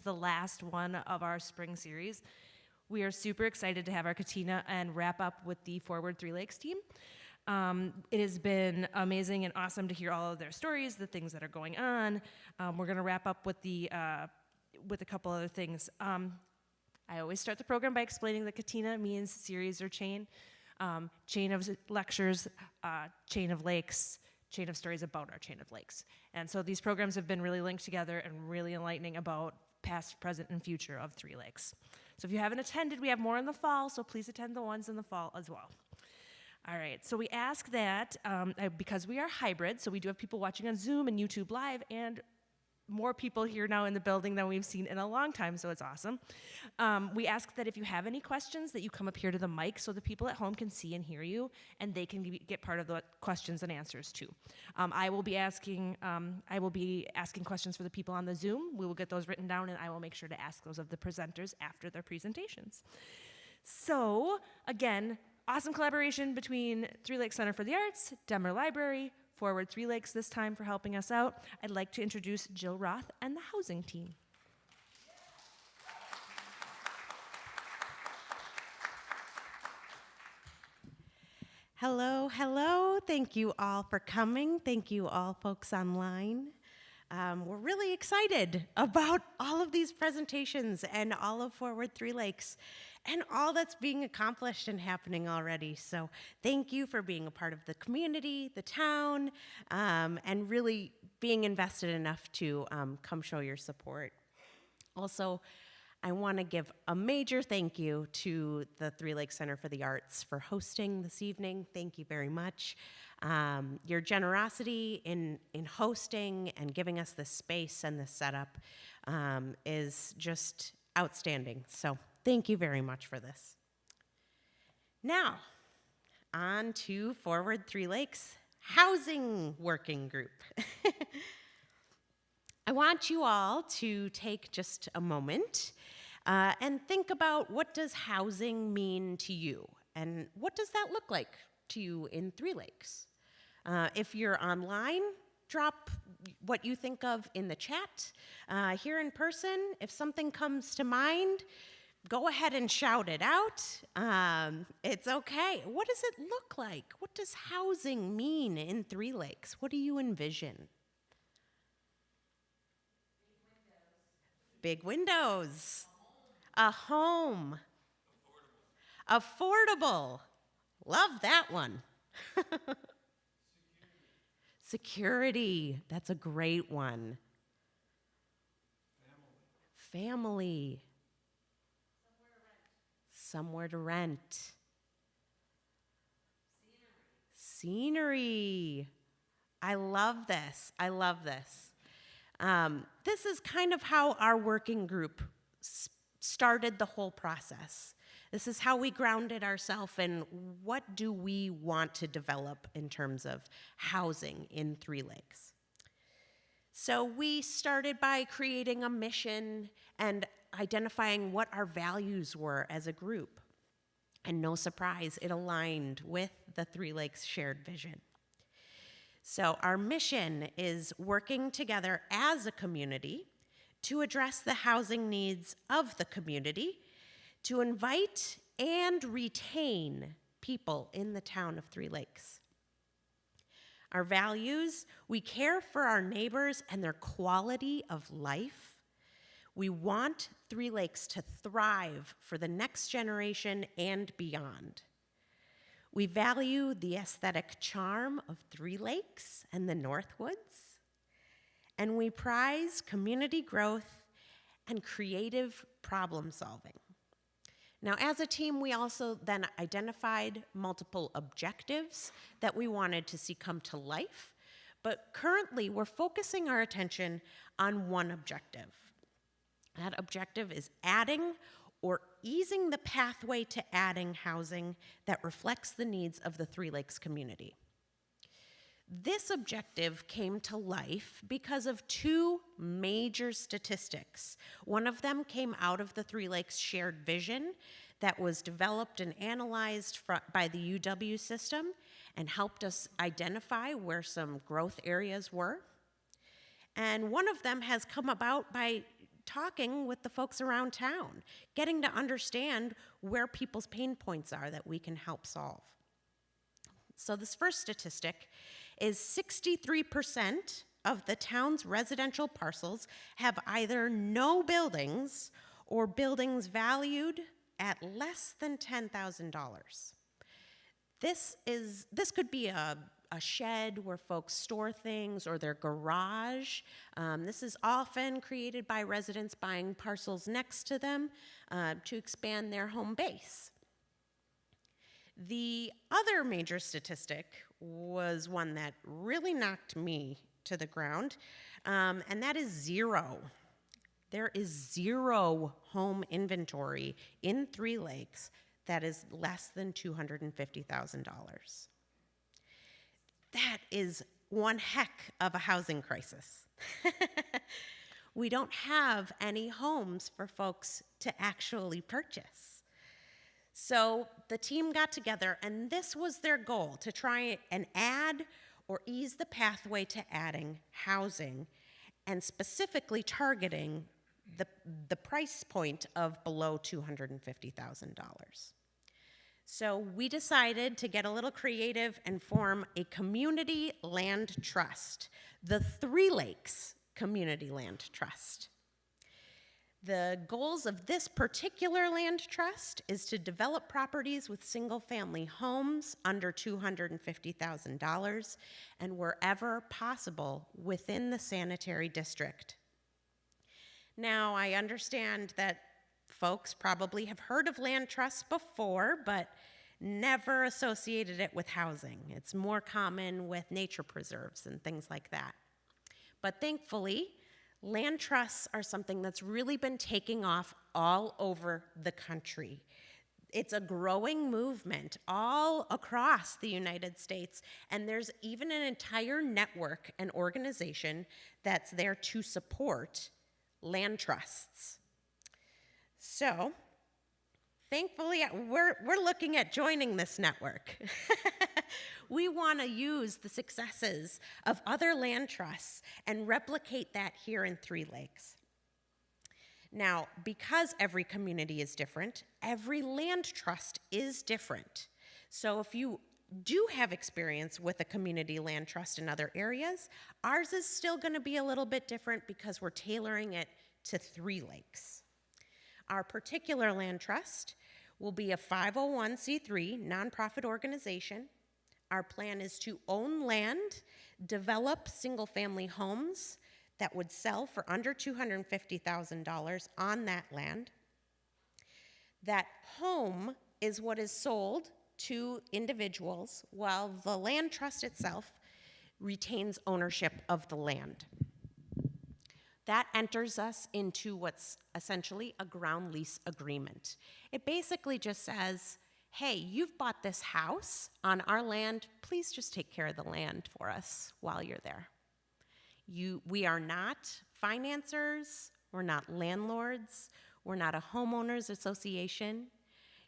the last one of our spring series. We are super excited to have our Catena and wrap up with the Forward Three Lakes team. It has been amazing and awesome to hear all of their stories, the things that are going on. We're going to wrap up with a couple other things. I always start the program by explaining that Catena means series or chain. Chain of lectures, chain of lakes, chain of stories about our chain of lakes. And so these programs have been really linked together and really enlightening about past, present, and future of Three Lakes. So if you haven't attended, we have more in the fall, so please attend the ones in the fall as well. All right, so we ask that, because we are hybrid, so we do have people watching on Zoom and YouTube Live, and more people here now in the building than we've seen in a long time, so it's awesome. We ask that if you have any questions, that you come up here to the mic so the people at home can see and hear you, and they can get part of the questions and answers too. I will be asking questions for the people on the Zoom. We will get those written down, and I will make sure to ask those of the presenters after their presentations. So, again, awesome collaboration between Three Lakes Center for the Arts, Denver Library, Forward Three Lakes this time for helping us out. I'd like to introduce Jill Roth and the housing team. Hello, hello. Thank you all for coming. Thank you all folks online. We're really excited about all of these presentations and all of Forward Three Lakes and all that's being accomplished and happening already. So thank you for being a part of the community, the town, and really being invested enough to come show your support. Also, I want to give a major thank you to the Three Lakes Center for the Arts for hosting this evening. Thank you very much. Your generosity in hosting and giving us this space and this setup is just outstanding. So thank you very much for this. Now, on to Forward Three Lakes Housing Working Group. I want you all to take just a moment and think about, what does housing mean to you? And what does that look like to you in Three Lakes? If you're online, drop what you think of in the chat. Here in person, if something comes to mind, go ahead and shout it out. It's okay. What does it look like? What does housing mean in Three Lakes? What do you envision? Big windows. A home. Affordable. Love that one. Security. That's a great one. Family. Somewhere to rent. Scenery. I love this. I love this. This is kind of how our working group started the whole process. This is how we grounded ourselves in what do we want to develop in terms of housing in Three Lakes. So we started by creating a mission and identifying what our values were as a group. And no surprise, it aligned with the Three Lakes shared vision. So our mission is working together as a community to address the housing needs of the community, to invite and retain people in the town of Three Lakes. Our values: we care for our neighbors and their quality of life. We want Three Lakes to thrive for the next generation and beyond. We value the aesthetic charm of Three Lakes and the Northwoods, and we prize community growth and creative problem solving. Now, as a team, we also then identified multiple objectives that we wanted to see come to life, but currently we're focusing our attention on one objective. That objective is adding or easing the pathway to adding housing that reflects the needs of the Three Lakes community. This objective came to life because of two major statistics. One of them came out of the Three Lakes shared vision that was developed and analyzed by the UW system and helped us identify where some growth areas were. And one of them has come about by talking with the folks around town, getting to understand where people's pain points are that we can help solve. So this first statistic is 63% of the town's residential parcels have either no buildings or buildings valued at less than $10,000. This could be a shed where folks store things, or their garage. This is often created by residents buying parcels next to them to expand their home base. The other major statistic was one that really knocked me to the ground, and that is zero. There is zero home inventory in Three Lakes that is less than $250,000. That is one heck of a housing crisis. We don't have any homes for folks to actually purchase. So the team got together, and this was their goal, to try and add or ease the pathway to adding housing, and specifically targeting the price point of below $250,000. So we decided to get a little creative and form a community land trust, the Three Lakes Community Land Trust. The goals of this particular land trust is to develop properties with single-family homes under $250,000 and wherever possible within the sanitary district. Now, I understand that folks probably have heard of land trusts before, but never associated it with housing. It's more common with nature preserves and things like that. But thankfully, land trusts are something that's really been taking off all over the country. It's a growing movement all across the United States, and there's even an entire network and organization that's there to support land trusts. So, thankfully, we're looking at joining this network. We want to use the successes of other land trusts and replicate that here in Three Lakes. Now, because every community is different, every land trust is different. So if you do have experience with a community land trust in other areas, ours is still going to be a little bit different because we're tailoring it to Three Lakes. Our particular land trust will be a 501c3 nonprofit organization. Our plan is to own land, develop single-family homes that would sell for under $250,000 on that land. That home is what is sold to individuals, while the land trust itself retains ownership of the land. That enters us into what's essentially a ground lease agreement. It basically just says, hey, you've bought this house on our land, please just take care of the land for us while you're there. We are not financiers, we're not landlords, we're not a homeowners association.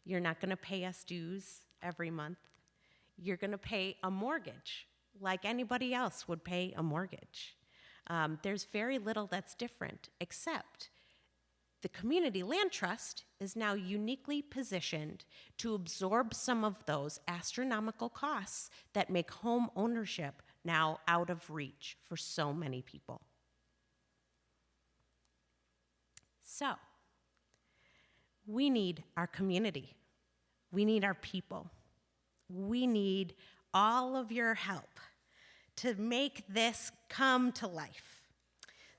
You're not gonna pay us dues every month. You're gonna pay a mortgage like anybody else would pay a mortgage. There's very little that's different, except the Community Land Trust is now uniquely positioned to absorb some of those astronomical costs that make home ownership now out of reach for so many people. So, we need our community. We need our people. We need all of your help to make this come to life.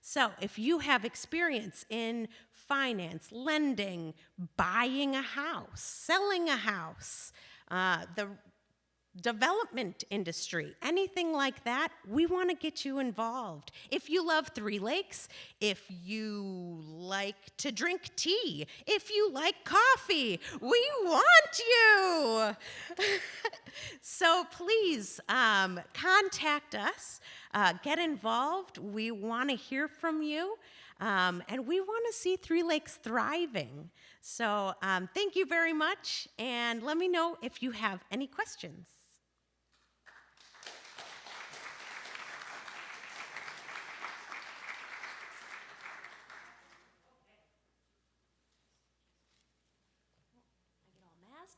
So if you have experience in finance, lending, buying a house, selling a house, the development industry, anything like that, we want to get you involved. If you love Three Lakes, if you like to drink tea, if you like coffee, we want you. So please contact us, get involved. We want to hear from you, and we want to see Three Lakes thriving. So thank you very much, and let me know if you have any questions.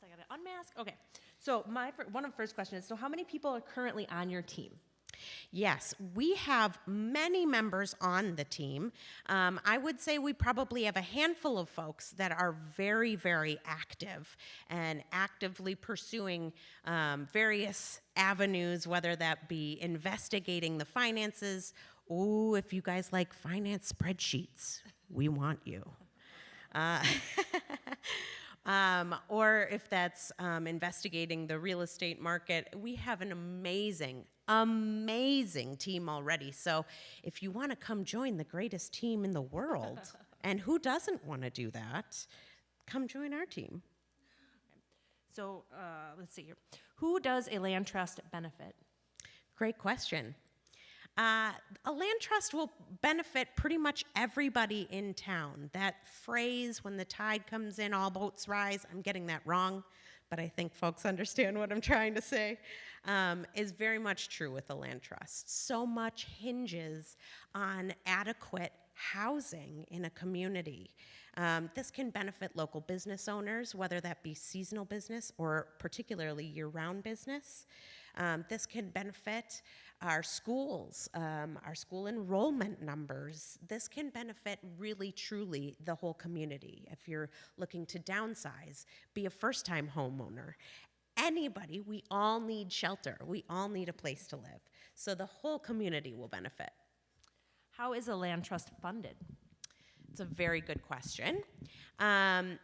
I gotta unmask. Okay. So one of the first questions is, so how many people are currently on your team? Yes, we have many members on the team. I would say we probably have a handful of folks that are very, very active and actively pursuing various avenues, whether that be investigating the finances. Oh, if you guys like finance spreadsheets, we want you. Or if that's investigating the real estate market. We have an amazing team already. So if you want to come join the greatest team in the world, and who doesn't want to do that, come join our team. So let's see here. Who does a land trust benefit? Great question. A land trust will benefit pretty much everybody in town. That phrase, when the tide comes in, all boats rise, I'm getting that wrong, but I think folks understand what I'm trying to say, is very much true with a land trust. So much hinges on adequate housing in a community. This can benefit local business owners, whether that be seasonal business or particularly year-round business. This can benefit our schools, our school enrollment numbers. This can benefit really, truly the whole community. If you're looking to downsize, be a first-time homeowner, anybody, we all need shelter. We all need a place to live. So the whole community will benefit. How is a land trust funded? It's a very good question. We're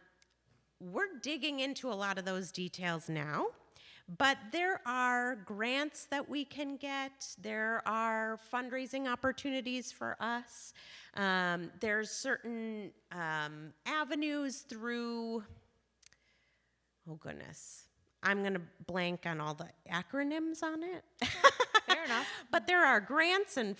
digging into a lot of those details now. But there are grants that we can get. There are fundraising opportunities for us. There's certain avenues through, oh goodness, I'm going to blank on all the acronyms on it. Fair enough. But there are grants and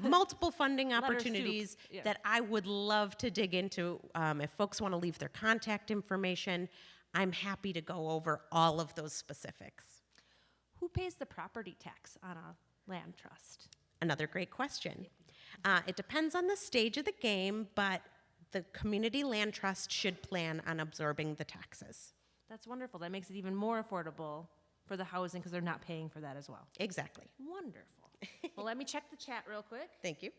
multiple funding Letter opportunities soup. Yeah. that I would love to dig into. If folks want to leave their contact information, I'm happy to go over all of those specifics. Who pays the property tax on a land trust? Another great question. It depends on the stage of the game, but the community land trust should plan on absorbing the taxes. That's wonderful. That makes it even more affordable for the housing because they're not paying for that as well. Exactly. Wonderful. Well, let me check the chat real quick. Thank you.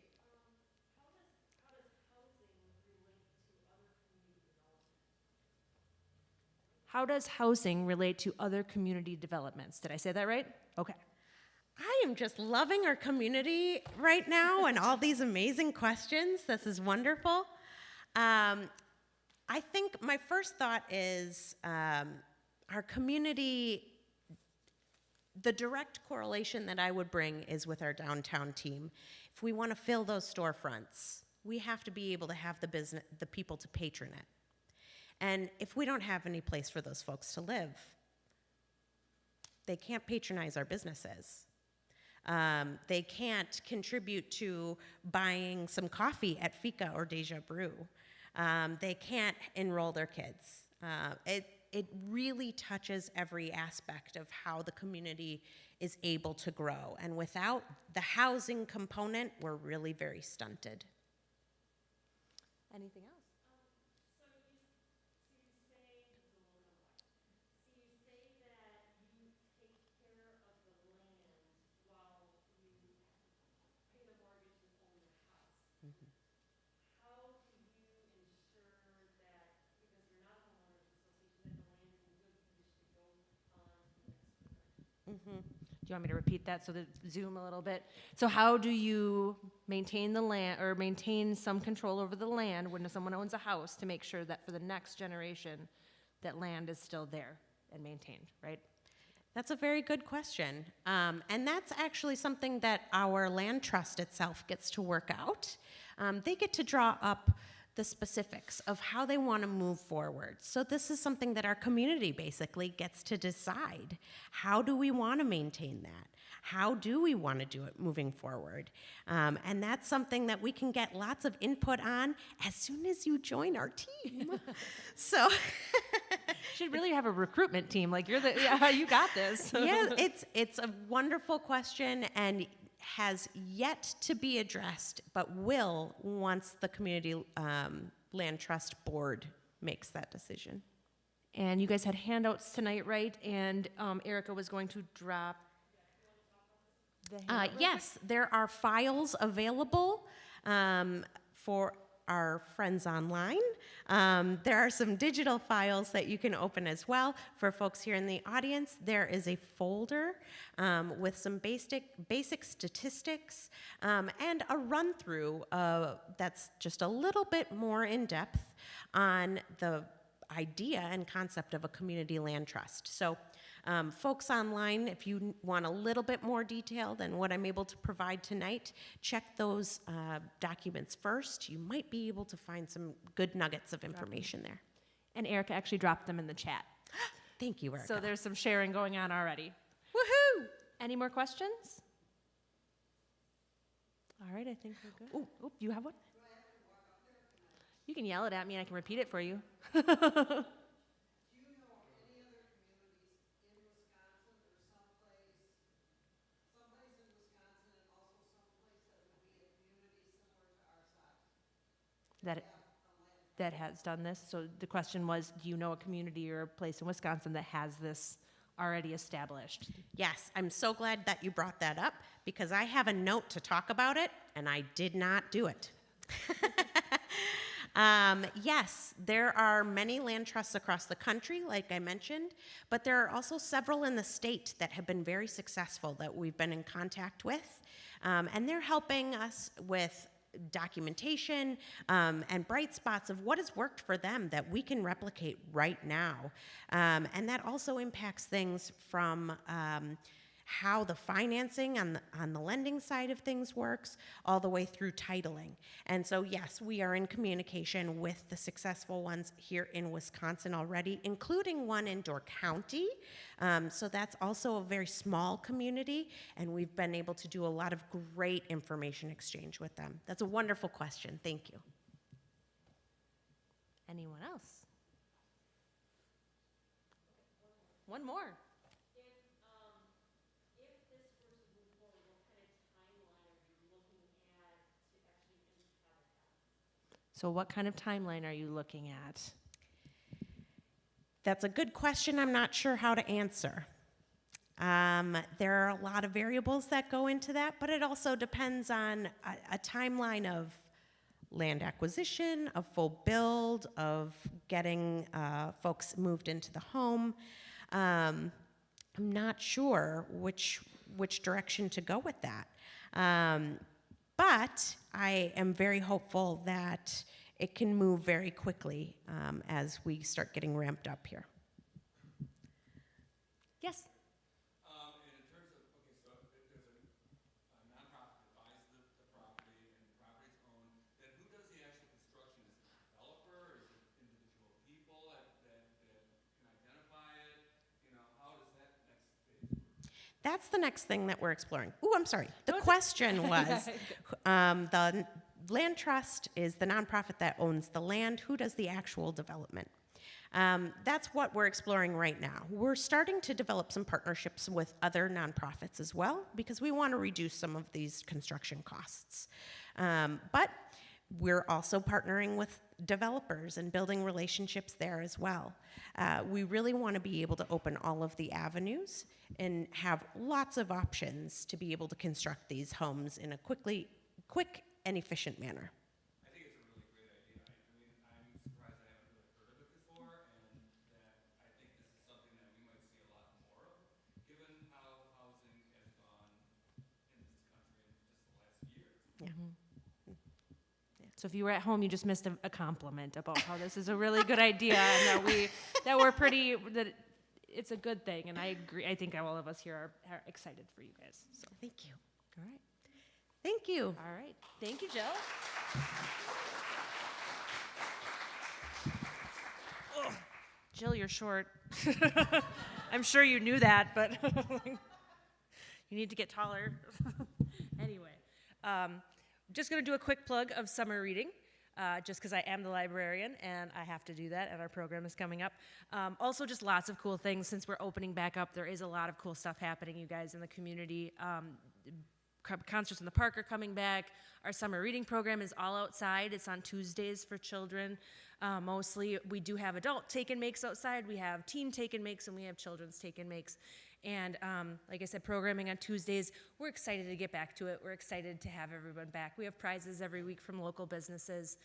How does housing relate to other community developments? Did I say that right? Okay. I am just loving our community right now and all these amazing questions. This is wonderful. I think my first thought is our community, the direct correlation that I would bring is with our downtown team. If we want to fill those storefronts, we have to be able to have the people to patron it. And if we don't have any place for those folks to live, they can't patronize our businesses. They can't contribute to buying some coffee at Fika or Deja Brew. They can't enroll their kids. It really touches every aspect of how the community is able to grow. And without the housing component, we're really very stunted. Anything else? Do you want me to repeat that so that zoom a little bit? So how do you maintain the land or maintain some control over the land when someone owns a house to make sure that for the next generation that land is still there and maintained, right? That's a very good question. And that's actually something that our land trust itself gets to work out. They get to draw up the specifics of how they want to move forward. So this is something that our community basically gets to decide. How do we want to maintain that? How do we want to do it moving forward? And that's something that we can get lots of input on as soon as you join our team. So should really have a recruitment team. Like you got this. Yeah, it's a wonderful question and has yet to be addressed, but will once the Community Land Trust Board makes that decision. And you guys had handouts tonight, right? And Erica was going to drop the handout real Yes, there are files available for our friends online. There are some digital files that you can open as well. For folks here in the audience, there is a folder with some basic statistics and a run-through that's just a little bit more in-depth on the idea and concept of a community land trust. So folks online, if you want a little bit more detail than what I'm able to provide tonight, check those documents first. You might be able to find some good nuggets of information there. And Erica actually dropped them in the chat. Thank you, Erica. So there's some sharing going on already. Woohoo! Any more questions? All right, I think we're good. Oh, you have one? You can yell it at me and I can repeat it for you. That has done this. So the question was, do you know a community or a place in Wisconsin that has this already established? Yes, I'm so glad that you brought that up because I have a note to talk about it and I did not do it. Yes, there are many land trusts across the country, like I mentioned, but there are also several in the state that have been very successful that we've been in contact with, and they're helping us with documentation and bright spots of what has worked for them that we can replicate right now. And that also impacts things from how the financing on the lending side of things works, all the way through titling. And so, yes, we are in communication with the successful ones here in Wisconsin already, including one in Door County. So that's also a very small community, and we've been able to do a lot of great information exchange with them. That's a wonderful question. Thank you. Anyone else? One more. So what kind of timeline are you looking at? That's a good question I'm not sure how to answer. There are a lot of variables that go into that, but it also depends on a timeline of land acquisition, of full build, of getting folks moved into the home. I'm not sure which direction to go with that. But I am very hopeful that it can move very quickly as we start getting ramped up here. Yes? And in terms of, okay, so if there's a nonprofit that buys the property and the property is owned, then who does the actual construction? Is it the developer? Is it individual people that can identify it? You know, how does that next phase work? That's the next thing that we're exploring. Ooh, I'm sorry. The question was, the land trust is the nonprofit that owns the land. Who does the actual development? That's what we're exploring right now. We're starting to develop some partnerships with other nonprofits as well because we want to reduce some of these construction costs. But we're also partnering with developers and building relationships there as well. We really want to be able to open all of the avenues and have lots of options to be able to construct these homes in a quick and efficient manner. I think it's a really great idea. I mean, I'm surprised I haven't really heard of it before, and that I think this is something that we might see a lot more of, given how housing has gone in this country in just the last year. So if you were at home, you just missed a compliment about how this is a really good idea and that it's a good thing. And I agree. I think all of us here are excited for you guys. So Thank you. all right. Thank you. All right. Thank you, Jill. Oh, Jill, you're short. I'm sure you knew that, but you need to get taller. Anyway, just going to do a quick plug of summer reading, just because I am the librarian and I have to do that, and our program is coming up. Also, just lots of cool things. Since we're opening back up, there is a lot of cool stuff happening, you guys, in the community. concerts in the park are coming back. Our summer reading program is all outside. It's on Tuesdays for children. Mostly, we do have adult take and makes outside. We have teen take and makes, and we have children's take and makes. And like I said, programming on Tuesdays, we're excited to get back to it. We're excited to have everyone back. We have prizes every week from local businesses.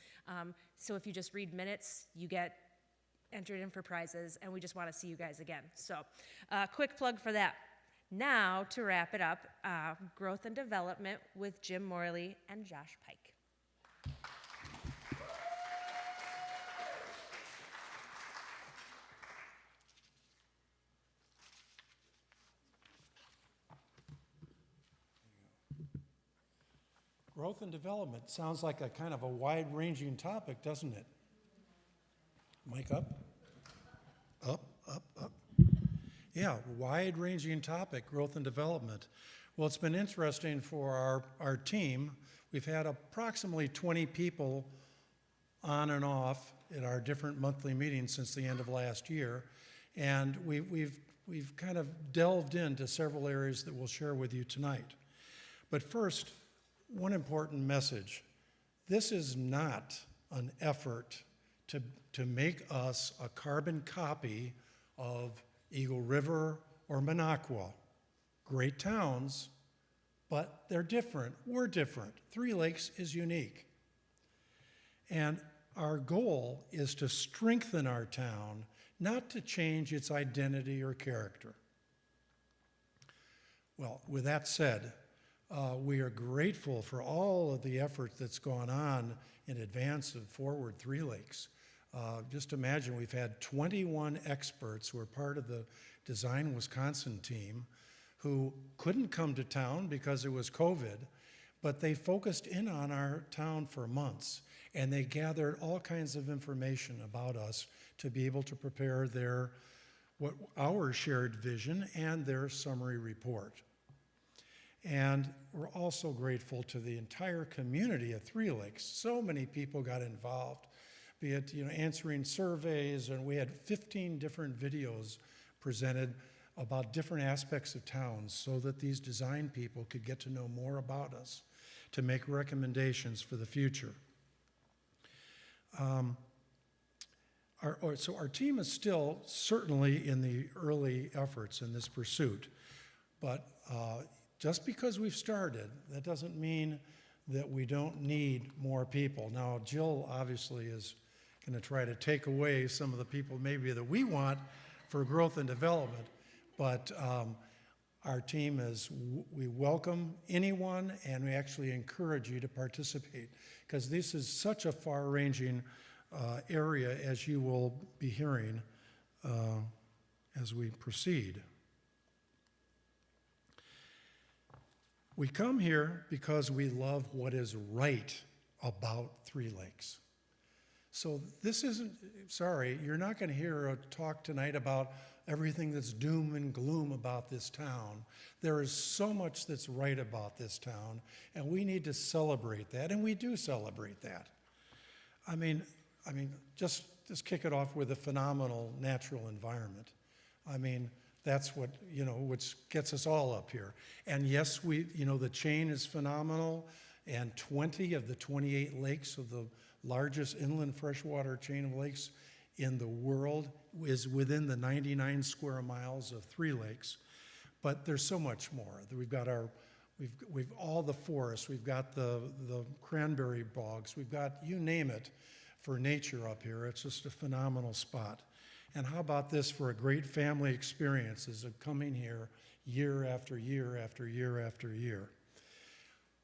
So if you just read minutes, you get entered in for prizes, and we just want to see you guys again. So quick plug for that. Now, to wrap it up, growth and development with Jim Morley and Josh Pike. Growth and development sounds like a kind of a wide-ranging topic, doesn't it? Mic up? Up, up, up. Yeah, wide-ranging topic, growth and development. Well, it's been interesting for our team. We've had approximately 20 people on and off at our different monthly meetings since the end of last year, and we've kind of delved into several areas that we'll share with you tonight. But first, one important message. This is not an effort to make us a carbon copy of Eagle River or Minocqua. Great towns, but they're different. We're different. Three Lakes is unique. And our goal is to strengthen our town, not to change its identity or character. Well, with that said, we are grateful for all of the effort that's gone on in advance of Forward Three Lakes. Just imagine we've had 21 experts who are part of the Design Wisconsin team who couldn't come to town because it was COVID, but they focused in on our town for months, and they gathered all kinds of information about us to be able to prepare our shared vision and their summary report. And we're also grateful to the entire community of Three Lakes. So many people got involved, be it answering surveys, and we had 15 different videos presented about different aspects of towns so that these design people could get to know more about us to make recommendations for the future. So our team is still certainly in the early efforts in this pursuit, but just because we've started, that doesn't mean that we don't need more people. Now, Jill obviously is going to try to take away some of the people maybe that we want for growth and development, but our team we welcome anyone, and we actually encourage you to participate, because this is such a far-ranging area, as you will be hearing as we proceed. We come here because we love what is right about Three Lakes. So this isn't, sorry, you're not going to hear a talk tonight about everything that's doom and gloom about this town. There is so much that's right about this town, and we need to celebrate that, and we do celebrate that. I mean, just kick it off with a phenomenal natural environment. I mean, that's what, which gets us all up here. And yes, the chain is phenomenal, and 20 of the 28 lakes of the largest inland freshwater chain of lakes in the world is within the 99 square miles of Three Lakes. But there's so much more. We've got we've all the forests, we've got the cranberry bogs, we've got, you name it, for nature up here. It's just a phenomenal spot. And how about this for a great family experience of coming here year after year after year after year?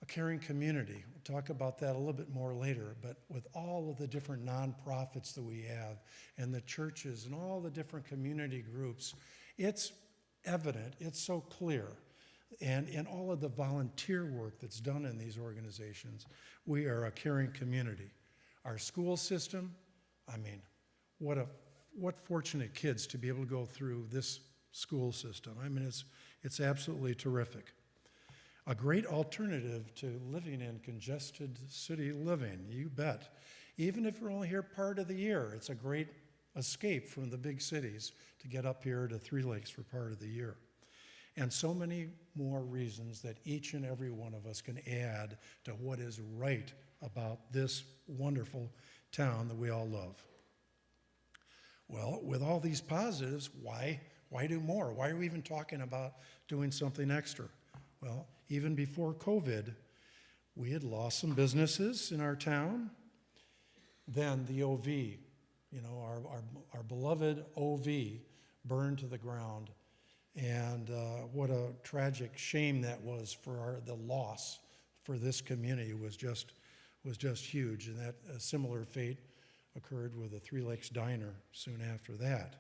A caring community. We'll talk about that a little bit more later, but with all of the different nonprofits that we have and the churches and all the different community groups, it's evident, it's so clear. And in all of the volunteer work that's done in these organizations, we are a caring community. Our school system, what fortunate kids to be able to go through this school system. It's absolutely terrific. A great alternative to living in congested city living, you bet. Even if we're only here part of the year, it's a great escape from the big cities to get up here to Three Lakes for part of the year. and so many more reasons that each and every one of us can add to what is right about this wonderful town that we all love. Well, with all these positives, why do more? Why are we even talking about doing something extra? Well, even before COVID, we had lost some businesses in our town. Then the OV, our beloved OV burned to the ground. And what a tragic shame that was for the loss for this community was just huge. And that a similar fate occurred with the Three Lakes Diner soon after that.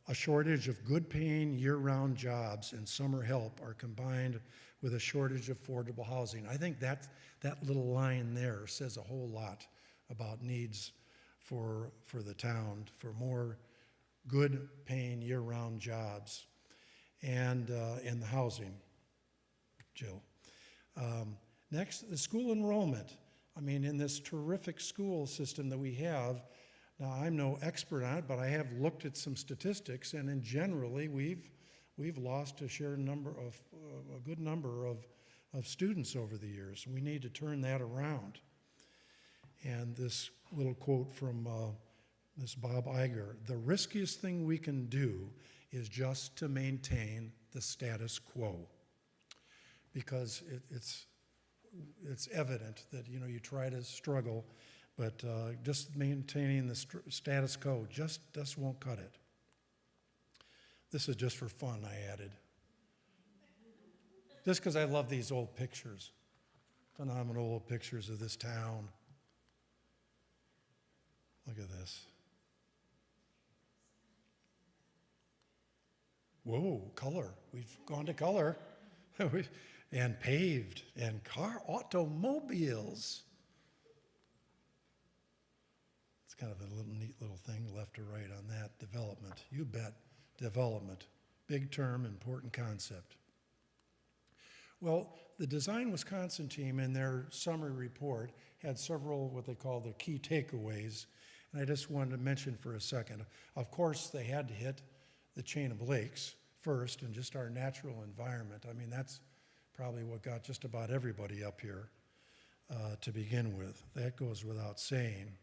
A shortage of good-paying year-round jobs and summer help are combined with a shortage of affordable housing. I think that little line there says a whole lot about needs for the town, for more good-paying year-round jobs and the housing, Jill. Next, the school enrollment. I mean, in this terrific school system that we have, now I'm no expert on it, but I have looked at some statistics, and generally we've lost a good number of students over the years. We need to turn that around. And this little quote from this Bob Iger: "The riskiest thing we can do is just to maintain the status quo," because it's evident that you try to struggle, but just maintaining the status quo just won't cut it. This is just for fun, I added. Just because I love these old pictures, phenomenal old pictures of this town. Look at this. Whoa, color. We've gone to color. And paved, and automobiles. It's kind of a neat little thing left to right on that. Development, you bet, development. Big term, important concept. Well, the Design Wisconsin team in their summary report had several what they call their key takeaways, and I just wanted to mention for a second. Of course, they had to hit the chain of lakes first and just our natural environment. I mean, that's probably what got just about everybody up here to begin with. That goes without saying.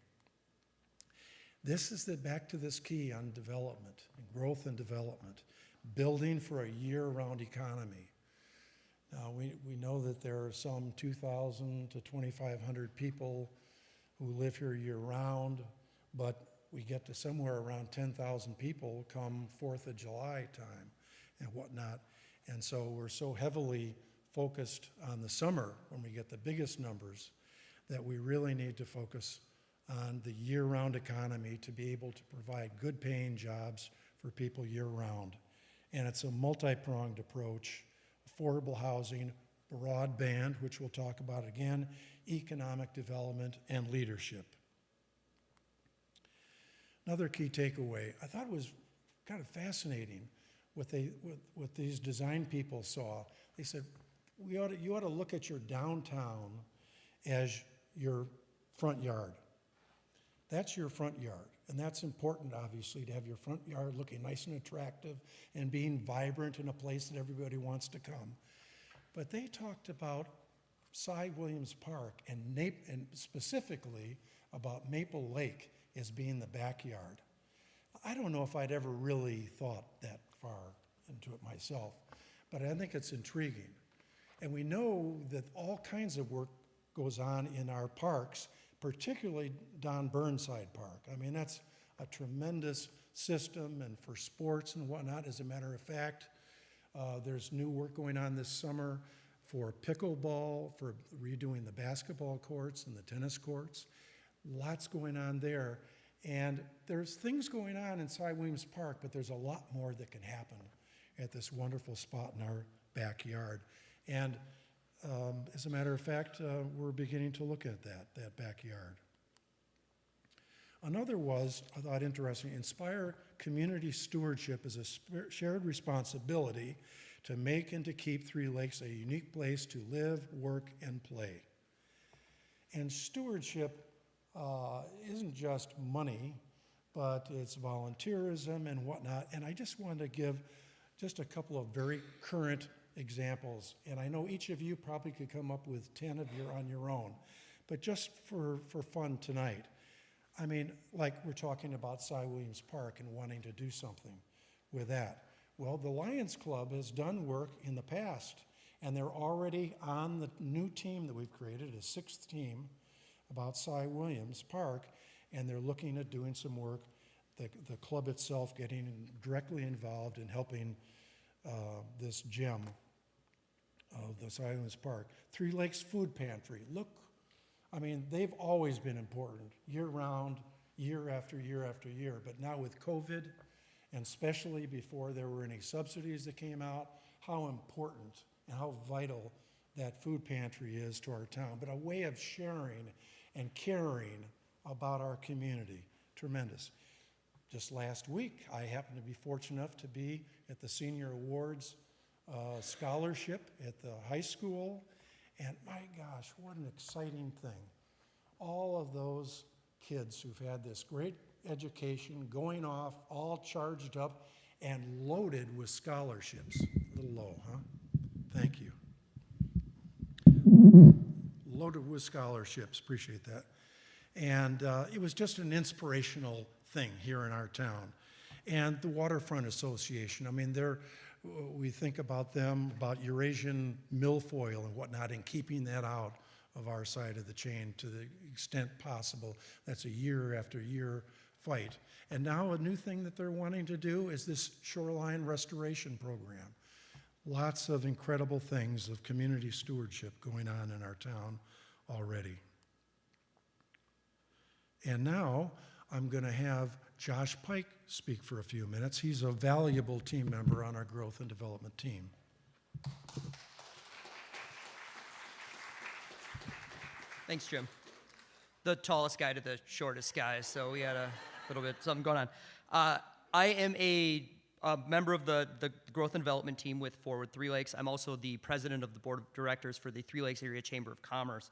This is back to this key on development, and growth and development, building for a year-round economy. Now, we know that there are some 2,000 to 2,500 people who live here year-round, but we get to somewhere around 10,000 people come 4th of July time and whatnot. And so we're so heavily focused on the summer when we get the biggest numbers that we really need to focus on the year-round economy to be able to provide good paying jobs for people year-round. And it's a multi-pronged approach: affordable housing, broadband, which we'll talk about again, economic development, and leadership. Another key takeaway, I thought it was kind of fascinating what these design people saw. They said, you ought to look at your downtown as your front yard. That's your front yard. And that's important, obviously, to have your front yard looking nice and attractive and being vibrant in a place that everybody wants to come. But they talked about Cy Williams Park and specifically about Maple Lake as being the backyard. I don't know if I'd ever really thought that far into it myself, but I think it's intriguing. And we know that all kinds of work goes on in our parks, particularly Don Burnside Park. I mean, that's a tremendous system, and for sports and whatnot. As a matter of fact, there's new work going on this summer for pickleball, for redoing the basketball courts and the tennis courts. Lots going on there. And there's things going on in Cy Williams Park, but there's a lot more that can happen at this wonderful spot in our backyard. And as a matter of fact, we're beginning to look at that backyard. Another was, I thought interesting, inspire community stewardship as a shared responsibility to make and to keep Three Lakes a unique place to live, work, and play. And stewardship isn't just money, but it's volunteerism and whatnot. And I just wanted to give just a couple of very current examples. And I know each of you probably could come up with 10 on your own. But just for fun tonight, I mean, like we're talking about Cy Williams Park and wanting to do something with that. Well, the Lions Club has done work in the past, and they're already on the new team that we've created, a 6th team about Cy Williams Park, and they're looking at doing some work, the club itself getting directly involved in helping this gem of the Cy Williams Park. Three Lakes Food Pantry, look, I mean, they've always been important, year-round, year after year after year, but now with COVID, and especially before there were any subsidies that came out, how important and how vital that food pantry is to our town, but a way of sharing and caring about our community. Tremendous. Just last week, I happened to be fortunate enough to be at the Senior Awards scholarship at the high school, and my gosh, what an exciting thing. All of those kids who've had this great education going off, all charged up and loaded with scholarships. A little low, huh? Thank you. Loaded with scholarships, appreciate that. And it was just an inspirational thing here in our town. And the Waterfront Association, I mean, we think about them, about Eurasian milfoil and whatnot, and keeping that out of our side of the chain to the extent possible. That's a year after year fight. And now a new thing that they're wanting to do is this shoreline restoration program. Lots of incredible things of community stewardship going on in our town already. And now I'm going to have Josh Pike speak for a few minutes. He's a valuable team member on our growth and development team. Thanks, Jim. The tallest guy to the shortest guy, so we had a little bit something going on. I am a member of the growth and development team with Forward Three Lakes. I'm also the president of the board of directors for the Three Lakes Area Chamber of Commerce.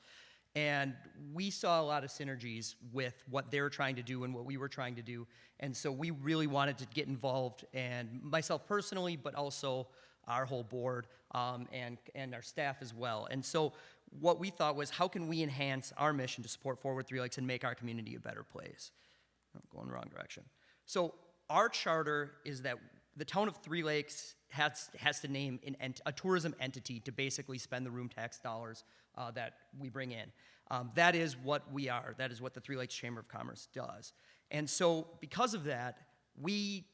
And we saw a lot of synergies with what they were trying to do and what we were trying to do. And so we really wanted to get involved, and myself personally, but also our whole board and our staff as well. And so what we thought was, how can we enhance our mission to support Forward Three Lakes and make our community a better place? I'm going the wrong direction. So our charter is that the town of Three Lakes has to name a tourism entity to basically spend the room tax dollars that we bring in. That is what we are. That is what the Three Lakes Chamber of Commerce does. And so because of that, we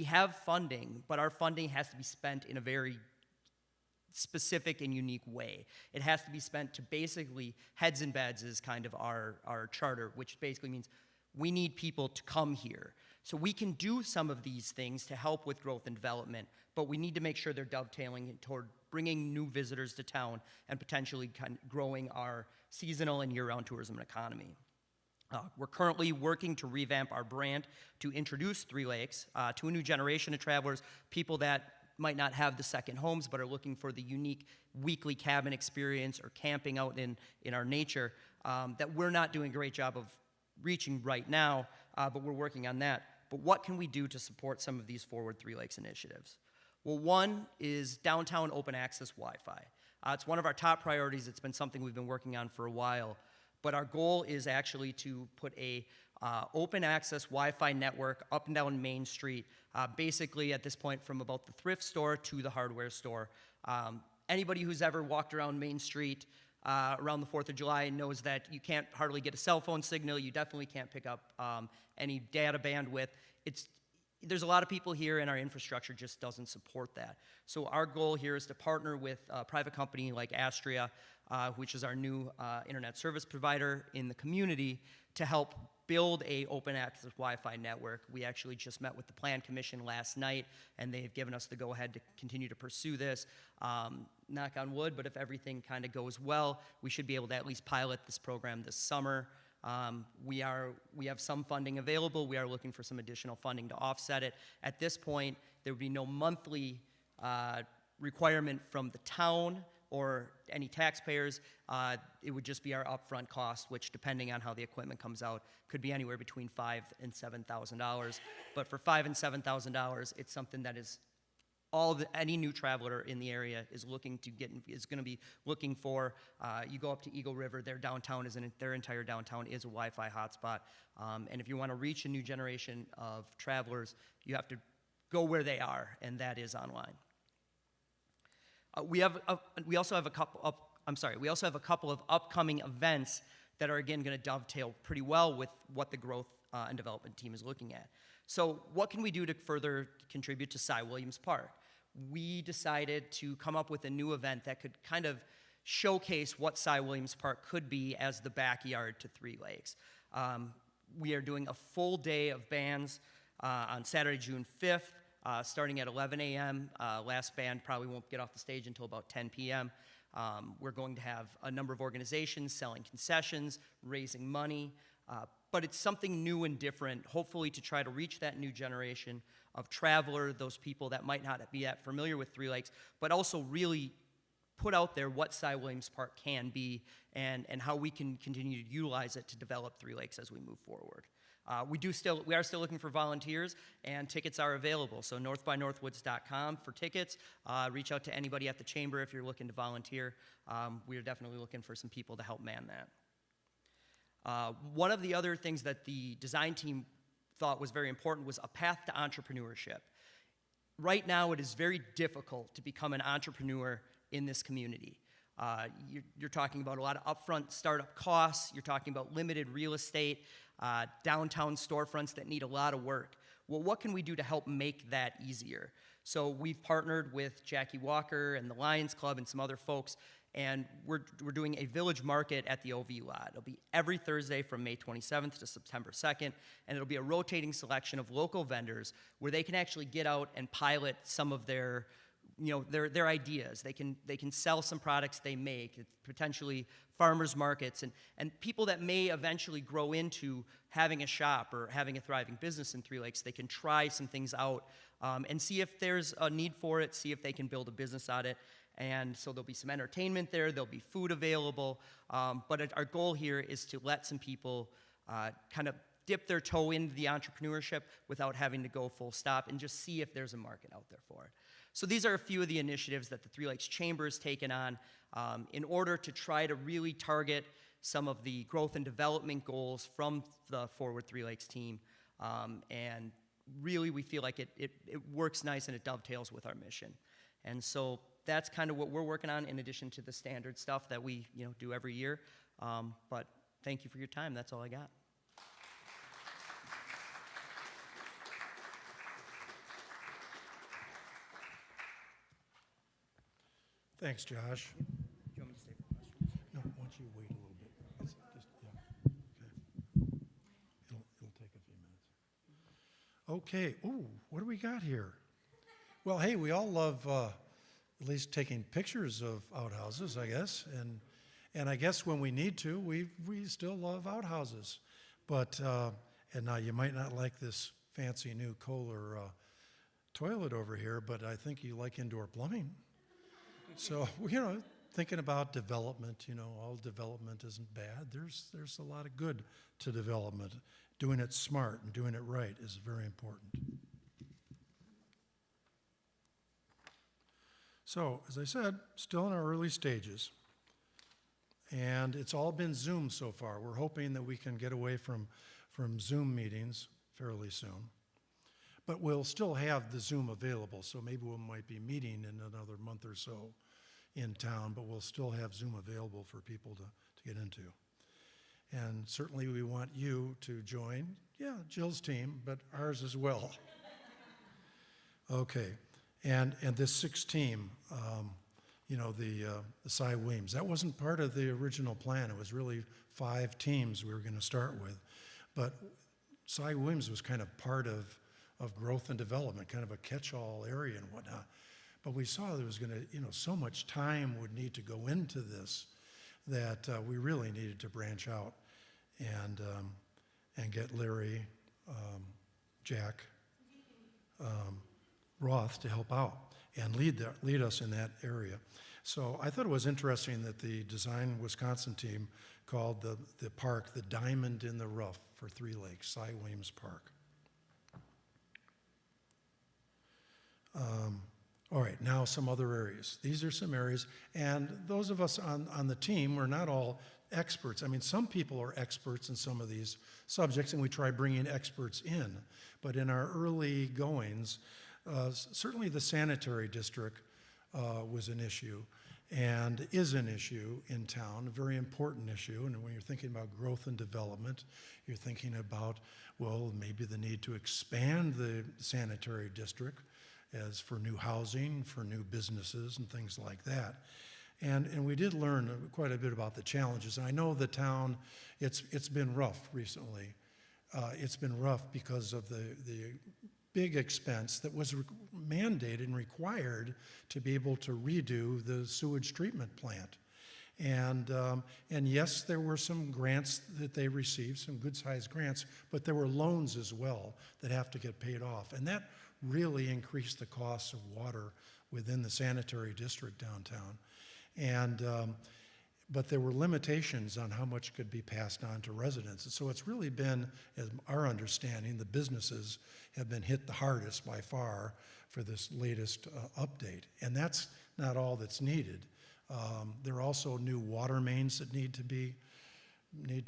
have funding, but our funding has to be spent in a very specific and unique way. It has to be spent to basically, heads and beds is kind of our charter, which basically means we need people to come here. So we can do some of these things to help with growth and development, but we need to make sure they're dovetailing toward bringing new visitors to town and potentially kind of growing our seasonal and year-round tourism and economy. We're currently working to revamp our brand to introduce Three Lakes to a new generation of travelers, people that might not have the second homes but are looking for the unique weekly cabin experience or camping out in our nature that we're not doing a great job of reaching right now, but we're working on that. But what can we do to support some of these Forward Three Lakes initiatives? Well, one is downtown open access Wi-Fi. It's one of our top priorities. It's been something we've been working on for a while. But our goal is actually to put a open access Wi-Fi network up and down Main Street, basically at this point from about the thrift store to the hardware store. Anybody who's ever walked around Main Street around the 4th of July knows that you can't hardly get a cell phone signal. You definitely can't pick up any data bandwidth. There's a lot of people here, and our infrastructure just doesn't support that. So our goal here is to partner with a private company like Astria, which is our new internet service provider in the community, to help build a open access Wi-Fi network. We actually just met with the Plan Commission last night, and they've given us the go-ahead to continue to pursue this. Knock on wood, but if everything kind of goes well, we should be able to at least pilot this program this summer. We have some funding available. We are looking for some additional funding to offset it. At this point, there would be no monthly requirement from the town or any taxpayers. It would just be our upfront cost, which, depending on how the equipment comes out, could be anywhere between $5,000 and $7,000. But for $5,000 and $7,000, it's something that is any new traveler in the area is looking to is going to be looking for. You go up to Eagle River, their downtown their entire downtown is a Wi-Fi hotspot. And if you want to reach a new generation of travelers, you have to go where they are, and that is online. We also have a couple of upcoming events that are again going to dovetail pretty well with what the growth and development team is looking at. So what can we do to further contribute to Cy Williams Park? We decided to come up with a new event that could kind of showcase what Cy Williams Park could be as the backyard to Three Lakes. We are doing a full day of bands on Saturday, June 5th, starting at 11 a.m. Last band probably won't get off the stage until about 10 p.m. We're going to have a number of organizations selling concessions, raising money, but it's something new and different, hopefully to try to reach that new generation of traveler, those people that might not be that familiar with Three Lakes, but also really put out there what Cy Williams Park can be and how we can continue to utilize it to develop Three Lakes as we move forward. We are still looking for volunteers, and tickets are available. So northbynorthwoods.com for tickets. Reach out to anybody at the chamber if you're looking to volunteer. We are definitely looking for some people to help man that. One of the other things that the design team thought was very important was a path to entrepreneurship. Right now, it is very difficult to become an entrepreneur in this community. You're talking about a lot of upfront startup costs. You're talking about limited real estate, downtown storefronts that need a lot of work. Well, what can we do to help make that easier? So we've partnered with Jackie Walker and the Lions Club and some other folks, and we're doing a village market at the OV lot. It'll be every Thursday from May 27th to September 2nd, and it'll be a rotating selection of local vendors where they can actually get out and pilot some of their ideas. They can sell some products they make, potentially farmers markets, and people that may eventually grow into having a shop or having a thriving business in Three Lakes. They can try some things out and see if there's a need for it, see if they can build a business on it. And so there'll be some entertainment there, there'll be food available, but our goal here is to let some people kind of dip their toe into the entrepreneurship without having to go full stop and just see if there's a market out there for it. So these are a few of the initiatives that the Three Lakes Chamber has taken on in order to try to really target some of the growth and development goals from the Forward Three Lakes team. And really, we feel like it works nice and it dovetails with our mission. And so that's kind of what we're working on in addition to the standard stuff that we do every year. But thank you for your time. That's all I got. Thanks, Josh. Do you want me to stay for questions? No, why don't you wait a little bit? It's just, yeah, okay. It'll take a few minutes. Okay, ooh, what do we got here? Well, hey, we all love at least taking pictures of outhouses, I guess, and I guess when we need to, we still love outhouses. But, and now you might not like this fancy new Kohler toilet over here, but I think you like indoor plumbing. So, thinking about development, all development isn't bad. There's a lot of good to development. Doing it smart and doing it right is very important. So, as I said, still in our early stages. And it's all been Zoom so far. We're hoping that we can get away from Zoom meetings fairly soon. But we'll still have the Zoom available, so maybe we might be meeting in another month or so in town, but we'll still have Zoom available for people to get into. And certainly we want you to join, Jill's team, but ours as well. Okay, and this sixth team, the Cy Williams, that wasn't part of the original plan. It was really 5 teams we were going to start with. But Cy Williams was kind of part of growth and development, kind of a catch-all area and whatnot. But we saw there was going to, so much time would need to go into this that we really needed to branch out and get Larry, Jack, Roth to help out and lead us in that area. So I thought it was interesting that the Design Wisconsin team called the park the Diamond in the Rough for Three Lakes, Cy Williams Park. All right, now some other areas. These are some areas, and those of us on the team, we're not all experts. I mean, some people are experts in some of these subjects, and we try bringing experts in. But in our early goings, certainly the sanitary district was an issue and is an issue in town, a very important issue. And when you're thinking about growth and development, you're thinking about, well, maybe the need to expand the sanitary district as for new housing, for new businesses and things like that. And we did learn quite a bit about the challenges. And I know the town, it's been rough recently. It's been rough because of the big expense that was mandated and required to be able to redo the sewage treatment plant. And yes, there were some grants that they received, some good-sized grants, but there were loans as well that have to get paid off. And that really increased the costs of water within the sanitary district downtown. But there were limitations on how much could be passed on to residents. And so it's really been, as our understanding, the businesses have been hit the hardest by far for this latest update. And that's not all that's needed. There are also new water mains that need to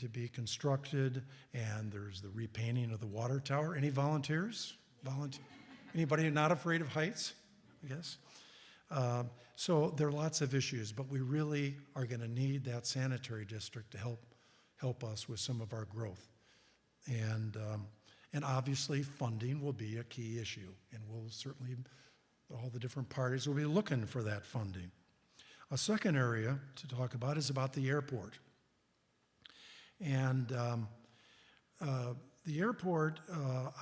be constructed, and there's the repainting of the water tower. Any volunteers? Anybody not afraid of heights, I guess? So there are lots of issues, but we really are going to need that sanitary district to help us with some of our growth. And obviously funding will be a key issue, and we'll certainly, all the different parties will be looking for that funding. A second area to talk about is about the airport. And the airport,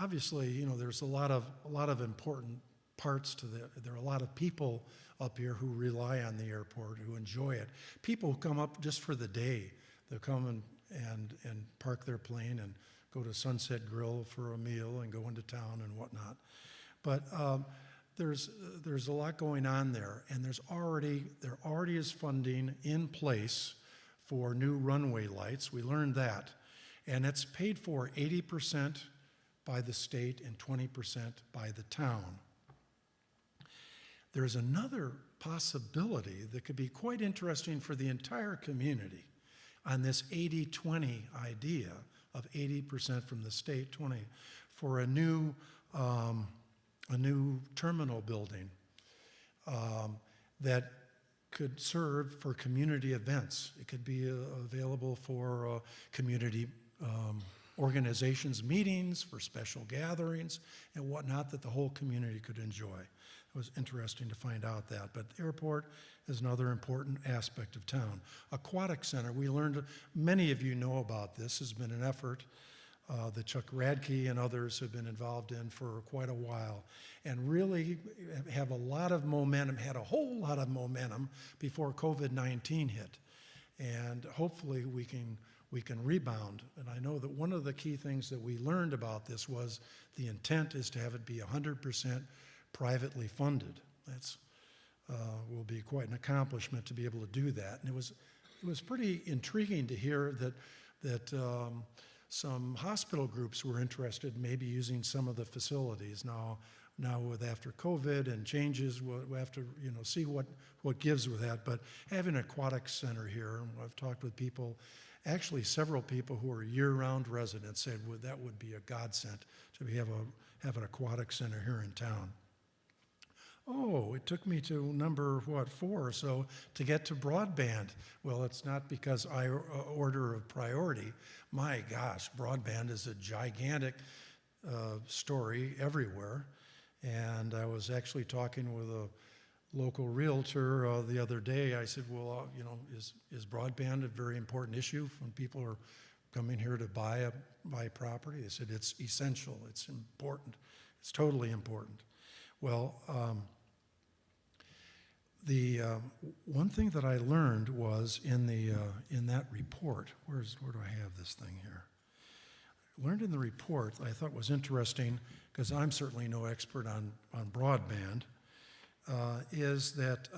obviously, you know, there's a lot of important parts to there are a lot of people up here who rely on the airport, who enjoy it. People who come up just for the day. They'll come and park their plane and go to Sunset Grill for a meal and go into town and whatnot. But there's a lot going on there, and there already is funding in place for new runway lights. We learned that. And it's paid for 80% by the state and 20% by the town. There's another possibility that could be quite interesting for the entire community on this 80-20 idea of 80% from the state, 20 for a new terminal building that could serve for community events. It could be available for community organizations, meetings, for special gatherings and whatnot that the whole community could enjoy. It was interesting to find out that. But the airport is another important aspect of town. Aquatic Center, we learned, many of you know about this, has been an effort that Chuck Radke and others have been involved in for quite a while, and really have a lot of momentum, had a whole lot of momentum before COVID-19 hit. And hopefully we can rebound. And I know that one of the key things that we learned about this was the intent is to have it be 100% privately funded. That's will be quite an accomplishment to be able to do that. And it was pretty intriguing to hear that some hospital groups were interested in maybe using some of the facilities. Now with after COVID and changes, we'll have to see what gives with that. But having an aquatic center here, and I've talked with people, actually several people who are year-round residents said that would be a godsend to have an aquatic center here in town. Oh, it took me to number, 4 or so to get to broadband. Well, it's not because I order of priority. My gosh, broadband is a gigantic story everywhere. And I was actually talking with a local realtor the other day. I said, well, is broadband a very important issue when people are coming here to buy property? They said, it's essential, it's important, it's totally important. Well, the one thing that I learned was in that report. Where do I have this thing here? I learned in the report I thought was interesting, because I'm certainly no expert on broadband, is that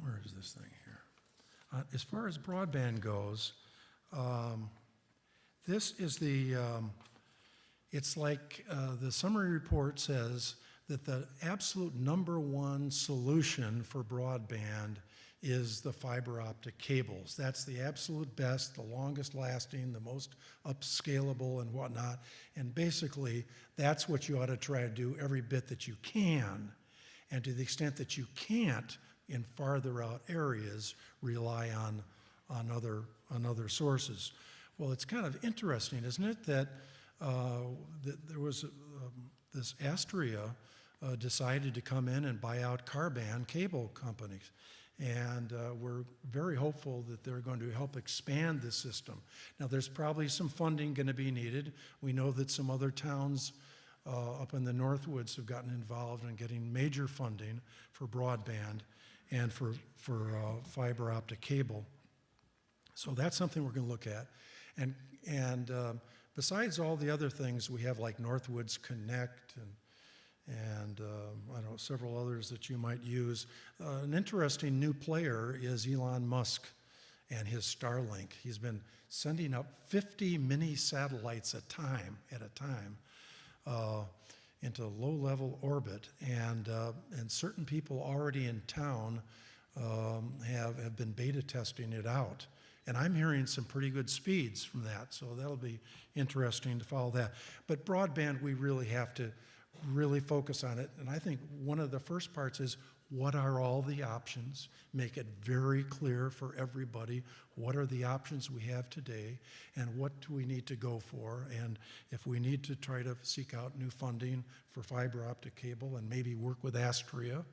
where is this thing here? As far as broadband goes, this is it's like the summary report says that the absolute number one solution for broadband is the fiber optic cables. That's the absolute best, the longest lasting, the most upscalable and whatnot. And basically, that's what you ought to try to do every bit that you can. And to the extent that you can't, in farther out areas, rely on other sources. Well, it's kind of interesting, isn't it, that there was this Astria decided to come in and buy out Carban cable companies. And we're very hopeful that they're going to help expand this system. Now, there's probably some funding going to be needed. We know that some other towns up in the Northwoods have gotten involved in getting major funding for broadband and for fiber optic cable. So that's something we're going to look at. And besides all the other things we have, like Northwoods Connect and I don't know, several others that you might use. An interesting new player is Elon Musk and his Starlink. He's been sending up 50 mini satellites at a time into low-level orbit, and certain people already in town have been beta testing it out. And I'm hearing some pretty good speeds from that, so that'll be interesting to follow that. But broadband, we really have to really focus on it. And I think one of the first parts is, what are all the options? Make it very clear for everybody, what are the options we have today, and what do we need to go for? And if we need to try to seek out new funding for fiber optic cable and maybe work with Astria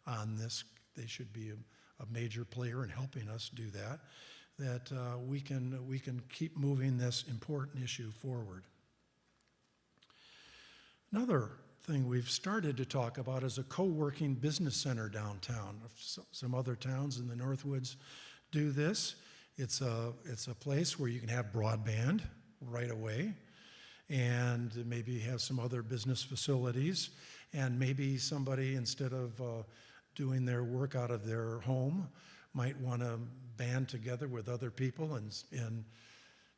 on this, they should be a major player in helping us do that, we can keep moving this important issue forward. Another thing we've started to talk about is a co-working business center downtown. Some other towns in the Northwoods do this. It's a place where you can have broadband right away, and maybe have some other business facilities, and maybe somebody, instead of doing their work out of their home, might want to band together with other people and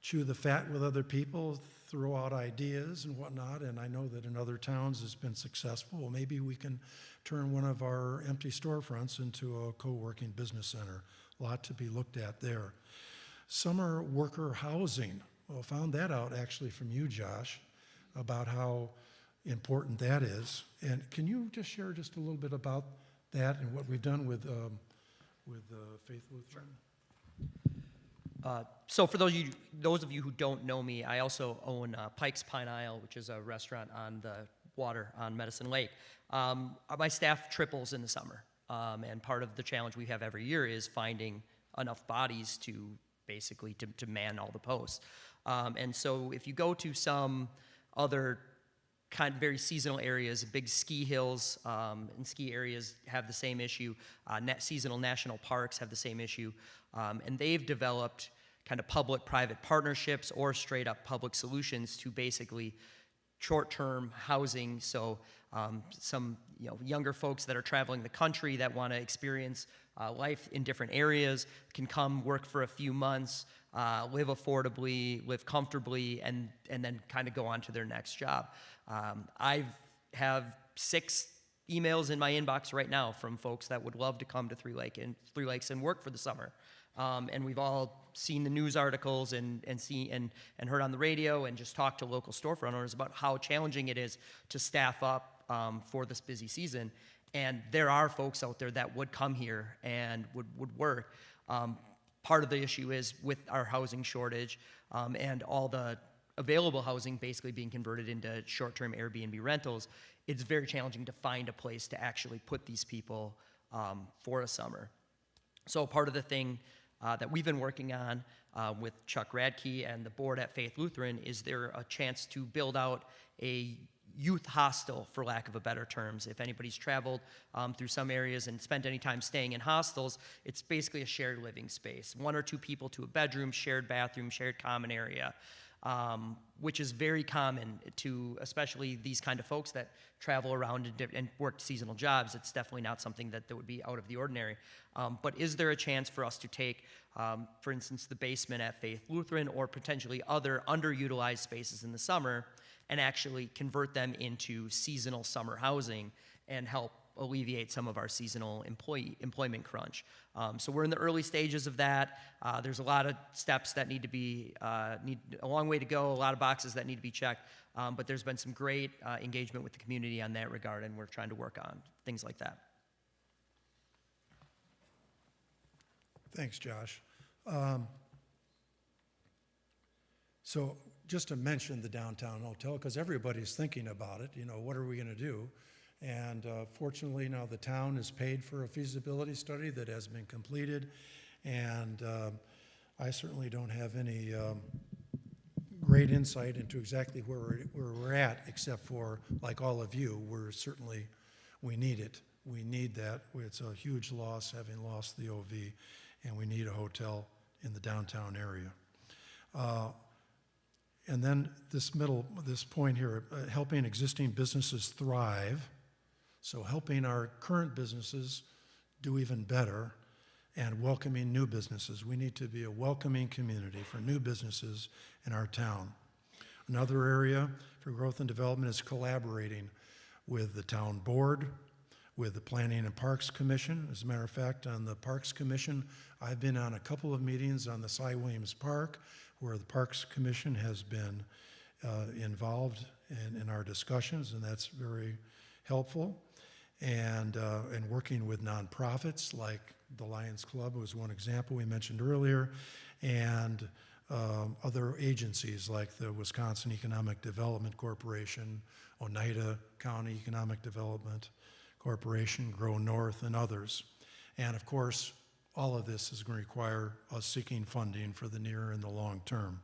chew the fat with other people, throw out ideas and whatnot. And I know that in other towns it's been successful. Well, maybe we can turn one of our empty storefronts into a co-working business center. A lot to be looked at there. Summer worker housing. Well, found that out actually from you, Josh, about how important that is. And can you just share just a little bit about that and what we've done with Faith Lutheran? So for those of you who don't know me, I also own Pike's Pine Isle, which is a restaurant on the water on Medicine Lake. My staff triples in the summer, and part of the challenge we have every year is finding enough bodies to basically to man all the posts. And so if you go to some other kind of very seasonal areas, big ski hills and ski areas have the same issue. Seasonal national parks have the same issue. And they've developed kind of public-private partnerships or straight-up public solutions to basically short-term housing. So some younger folks that are traveling the country that want to experience life in different areas can come work for a few months, live affordably, live comfortably, and then kind of go on to their next job. I have 6 emails in my inbox right now from folks that would love to come to Three Lakes and work for the summer. And we've all seen the news articles and heard on the radio and just talked to local storefront owners about how challenging it is to staff up for this busy season. And there are folks out there that would come here and would work. Part of the issue is with our housing shortage and all the available housing basically being converted into short-term Airbnb rentals, it's very challenging to find a place to actually put these people for a summer. So part of the thing that we've been working on with Chuck Radke and the board at Faith Lutheran is there a chance to build out a youth hostel, for lack of a better terms. If anybody's traveled through some areas and spent any time staying in hostels, it's basically a shared living space. 1 or 2 people to a bedroom, shared bathroom, shared common area, which is very common to especially these kind of folks that travel around and work seasonal jobs. It's definitely not something that would be out of the ordinary. But is there a chance for us to take, for instance, the basement at Faith Lutheran or potentially other underutilized spaces in the summer and actually convert them into seasonal summer housing and help alleviate some of our seasonal employment crunch. So we're in the early stages of that. There's a lot of steps that need a long way to go, a lot of boxes that need to be checked, but there's been some great engagement with the community on that regard, and we're trying to work on things like that. Thanks, Josh. So just to mention the downtown hotel, because everybody's thinking about it, what are we going to do? And fortunately, now the town has paid for a feasibility study that has been completed, and I certainly don't have any great insight into exactly where we're at, except for, like all of you, we need it. We need that. It's a huge loss having lost the OV, and we need a hotel in the downtown area. And then this point here, helping existing businesses thrive. So helping our current businesses do even better and welcoming new businesses. We need to be a welcoming community for new businesses in our town. Another area for growth and development is collaborating with the town board, with the Planning and Parks Commission. As a matter of fact, on the Parks Commission, I've been on a couple of meetings on the Cy Williams Park, where the Parks Commission has been involved in our discussions, and that's very helpful. And working with nonprofits like the Lions Club was one example we mentioned earlier, and other agencies like the Wisconsin Economic Development Corporation, Oneida County Economic Development Corporation, Grow North, and others. And of course, all of this is going to require us seeking funding for the near and the long term.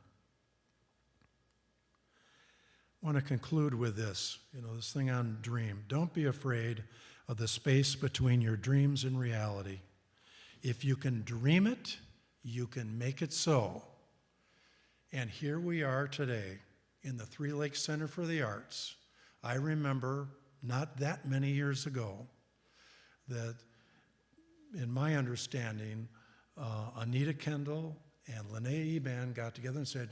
I want to conclude with this, this thing on dream. Don't be afraid of the space between your dreams and reality. If you can dream it, you can make it so. And here we are today in the Three Lakes Center for the Arts. I remember not that many years ago that, in my understanding, Anita Kendall and Linnea Eban got together and said,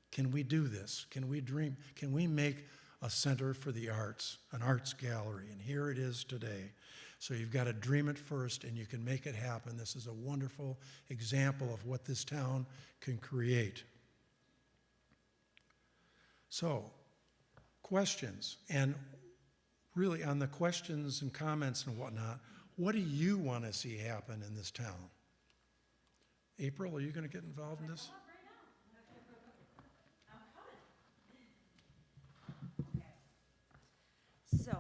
can we do this? Can we dream? Can we make a center for the arts, an arts gallery? And here it is today. So you've got to dream it first, and you can make it happen. This is a wonderful example of what this town can create. So, questions. And really, on the questions and comments and whatnot, what do you want to see happen in this town? April, are you going to get involved in this? So,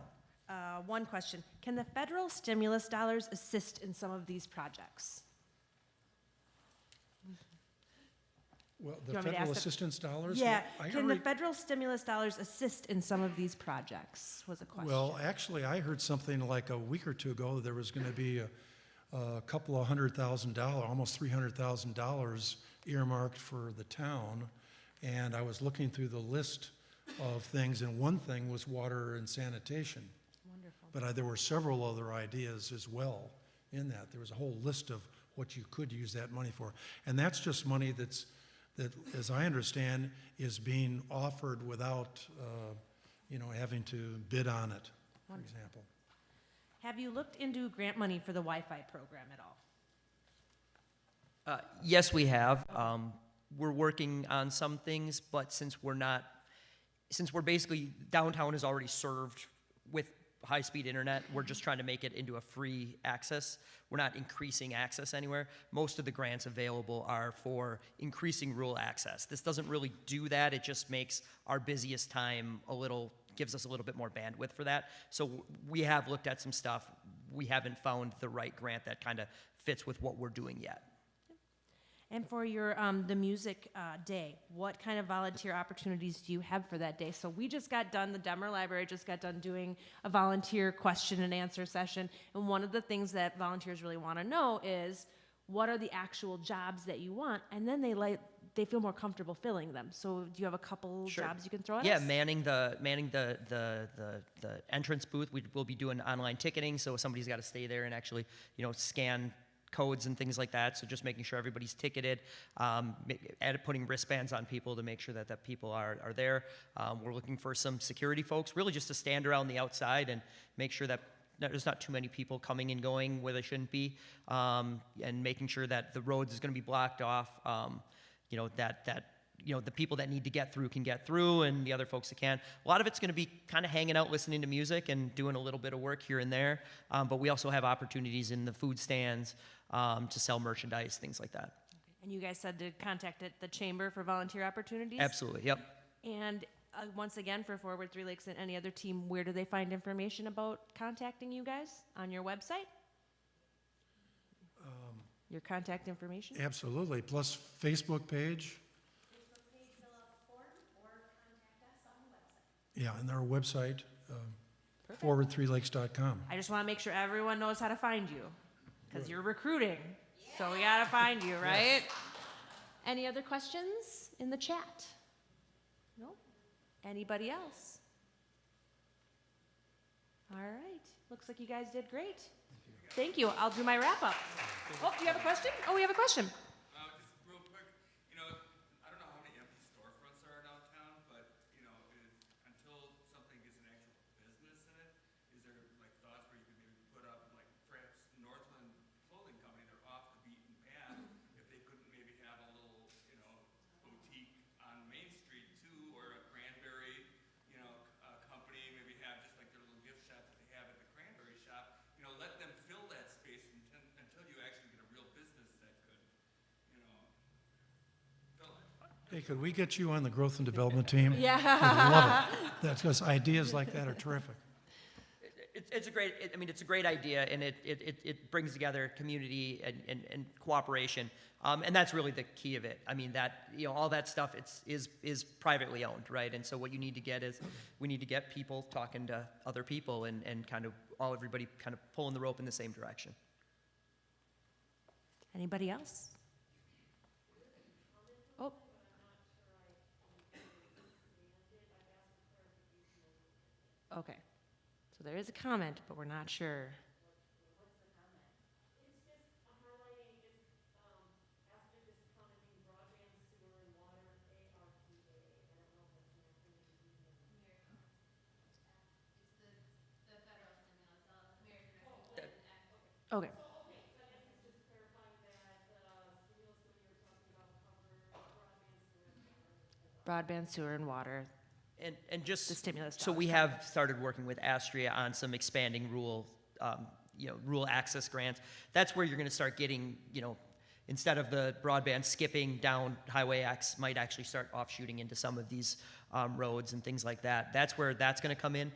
one question. Can the federal stimulus dollars assist in some of these projects? Well, you the want me to federal ask the- assistance dollars? Yeah, I can the already- federal stimulus dollars assist in some of these projects, was a question. Well, actually, I heard something like a week or two ago, there was going to be a couple of $100,000, almost $300,000 earmarked for the town. And I was looking through the list of things, and one thing was water and sanitation. Wonderful. But there were several other ideas as well in that. There was a whole list of what you could use that money for. And that's just money that, as I understand, is being offered without, having to bid on it, for example. Have you looked into grant money for the Wi-Fi program at all? Yes, we have. We're working on some things, but since we're basically, downtown is already served with high-speed internet, we're just trying to make it into a free access. We're not increasing access anywhere. Most of the grants available are for increasing rural access. This doesn't really do that. It just makes our busiest time gives us a little bit more bandwidth for that. So we have looked at some stuff. We haven't found the right grant that kind of fits with what we're doing yet. And for your the music day, what kind of volunteer opportunities do you have for that day? So we just got done, the Demmer Library just got done doing a volunteer question and answer session. And one of the things that volunteers really want to know is, what are the actual jobs that you want? And then they feel more comfortable filling them. So do you have a couple Sure. jobs you can throw at Yeah, us? manning the entrance booth. We'll be doing online ticketing, so somebody's got to stay there and actually, scan codes and things like that. So just making sure everybody's ticketed, putting wristbands on people to make sure that people are there. We're looking for some security folks, really just to stand around the outside and make sure that there's not too many people coming and going where they shouldn't be, and making sure that the roads is going to be blocked off. The people that need to get through can get through, and the other folks that can. A lot of it's going to be kind of hanging out, listening to music, and doing a little bit of work here and there. But we also have opportunities in the food stands to sell merchandise, things like that. And you guys said to contact the chamber for volunteer opportunities? Absolutely, yep. And once again, for Forward Three Lakes and any other team, where do they find information about contacting you guys? On your website? Your contact information? Absolutely, plus Facebook page. Yeah, and our website, forward3lakes.com. I just want to make sure everyone knows how to find you, because you're recruiting. So we got to find you, right? Any other questions in the chat? No? Anybody else? All right. Looks like you guys did great. Thank you. I'll do my wrap up. Oh, do you have a question? Oh, we have a question. Just real quick, I don't know how many empty storefronts there are downtown, but, until something gets an actual business in it, is there like thoughts where you could maybe put up like perhaps Northland Clothing Company, they're off the beaten path, if they couldn't maybe have a little, boutique on Main Street too, or a cranberry, company, maybe have just like their little gift shop that they have at the cranberry shop, let them fill that space until you actually get a real business that could, fill it. Hey, could we get you on the growth and development team? Yeah. I love it. That's because ideas like that are terrific. It's a great idea, and it brings together community and cooperation, and that's really the key of it. I mean, that all that stuff is privately owned, right? And so what you need to get is we need to get people talking to other people and kind of everybody kind of pulling the rope in the same direction. Anybody else? Oh. Okay. So there is a comment, but we're not sure. What's the comment? It's just highlighting, after just commenting broadband, sewer, and water, ARPA. I don't know if that's an acronym you use. It's the federal stimulus, American Rescue Plan Act. Okay. So I guess it's just clarifying that stimulus money you're talking about cover broadband, sewer, and water. Broadband, sewer, and water. And just The stimulus so we have started working with Astria on some expanding rural access grants. That's where you're going to start getting, instead of the broadband skipping down Highway X, might actually start offshooting into some of these roads and things like that. That's where that's going to come in.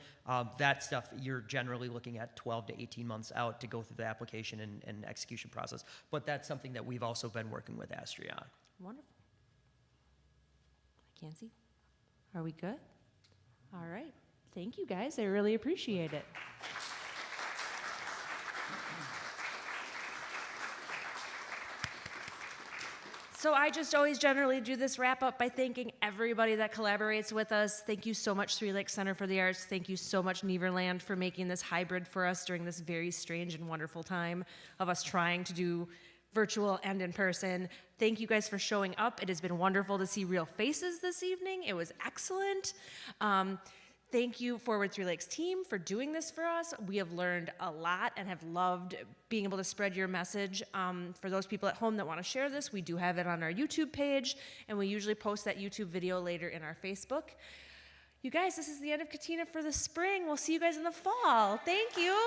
That stuff you're generally looking at 12 to 18 months out to go through the application and execution process. But that's something that we've also been working with Astria on. Wonderful. I can't see. Are we good? All right. Thank you, guys. I really appreciate it. So I just always generally do this wrap up by thanking everybody that collaborates with us. Thank you so much, Three Lakes Center for the Arts. Thank you so much, Neverland, for making this hybrid for us during this very strange and wonderful time of us trying to do virtual and in person. Thank you guys for showing up. It has been wonderful to see real faces this evening. It was excellent. Thank you, Forward Three Lakes team, for doing this for us. We have learned a lot and have loved being able to spread your message. For those people at home that want to share this, we do have it on our YouTube page, and we usually post that YouTube video later in our Facebook. You guys, this is the end of Catena for the spring. We'll see you guys in the fall. Thank you.